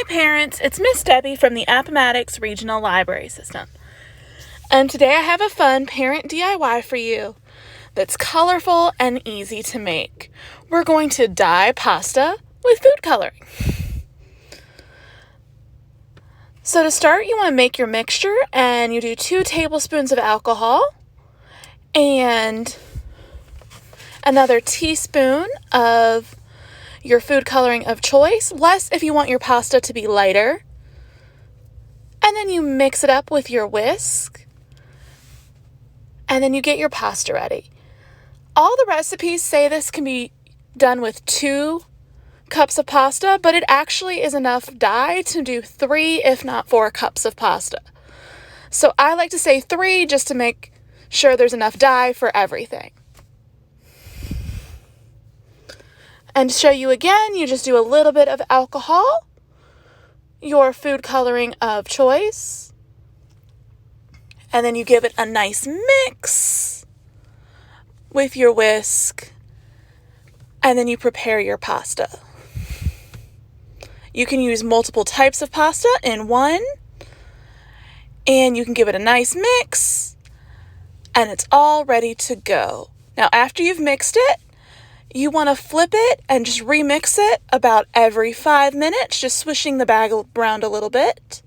Hi parents, it's Miss Debbie from the Appomattox Regional Library System. And today I have a fun parent DIY for you that's colorful and easy to make. We're going to dye pasta with food coloring. So to start, you want to make your mixture, and you do 2 tablespoons of alcohol and another teaspoon of your food coloring of choice, less if you want your pasta to be lighter. And then you mix it up with your whisk, and then you get your pasta ready. All the recipes say this can be done with 2 cups of pasta, but it actually is enough dye to do 3, if not 4 cups of pasta. So I like to say 3 just to make sure there's enough dye for everything. And to show you again, you just do a little bit of alcohol, your food coloring of choice, and then you give it a nice mix with your whisk, and then you prepare your pasta. You can use multiple types of pasta in one, and you can give it a nice mix, and it's all ready to go. Now, after you've mixed it, you want to flip it and just remix it about every 5 minutes, just swishing the bag around a little bit.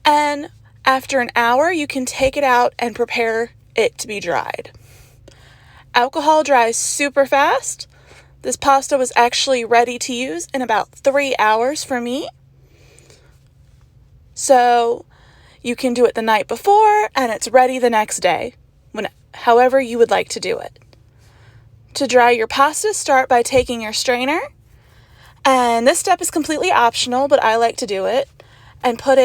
And after an hour, you can take it out and prepare it to be dried. Alcohol dries super fast. This pasta was actually ready to use in about 3 hours for me. So you can do it the night before and it's ready the next day, however you would like to do it. To dry your pasta, start by taking your strainer, and this step is completely optional, but I like to do it, and put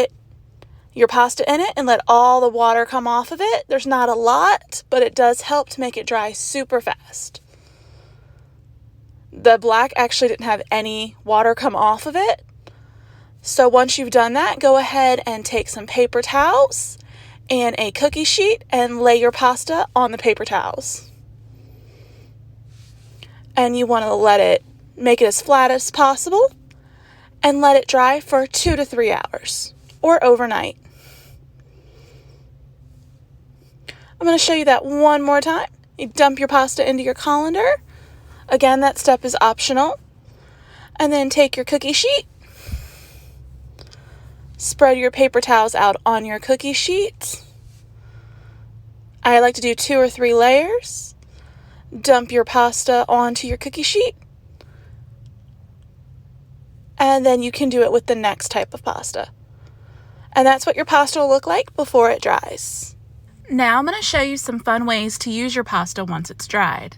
your pasta in it and let all the water come off of it. There's not a lot, but it does help to make it dry super fast. The black actually didn't have any water come off of it. So once you've done that, go ahead and take some paper towels and a cookie sheet and lay your pasta on the paper towels. And you want to make it as flat as possible and let it dry for 2 to 3 hours or overnight. I'm going to show you that one more time. You dump your pasta into your colander. Again, that step is optional. And then take your cookie sheet. Spread your paper towels out on your cookie sheet. I like to do 2 or 3 layers. Dump your pasta onto your cookie sheet, and then you can do it with the next type of pasta. And that's what your pasta will look like before it dries. Now I'm going to show you some fun ways to use your pasta once it's dried.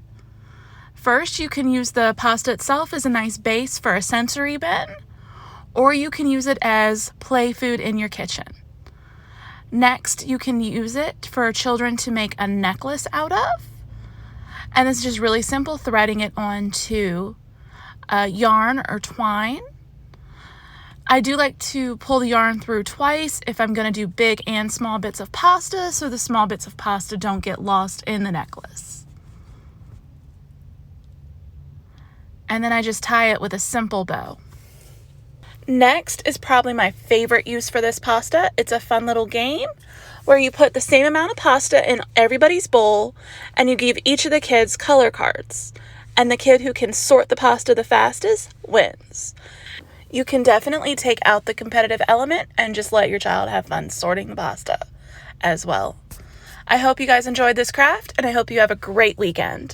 First, you can use the pasta itself as a nice base for a sensory bin, or you can use it as play food in your kitchen. Next, you can use it for children to make a necklace out of. And this is just really simple, threading it onto yarn or twine. I do like to pull the yarn through twice if I'm going to do big and small bits of pasta, so the small bits of pasta don't get lost in the necklace. And then I just tie it with a simple bow. Next is probably my favorite use for this pasta. It's a fun little game where you put the same amount of pasta in everybody's bowl and you give each of the kids color cards. And the kid who can sort the pasta the fastest wins. You can definitely take out the competitive element and just let your child have fun sorting the pasta as well. I hope you guys enjoyed this craft, and I hope you have a great weekend.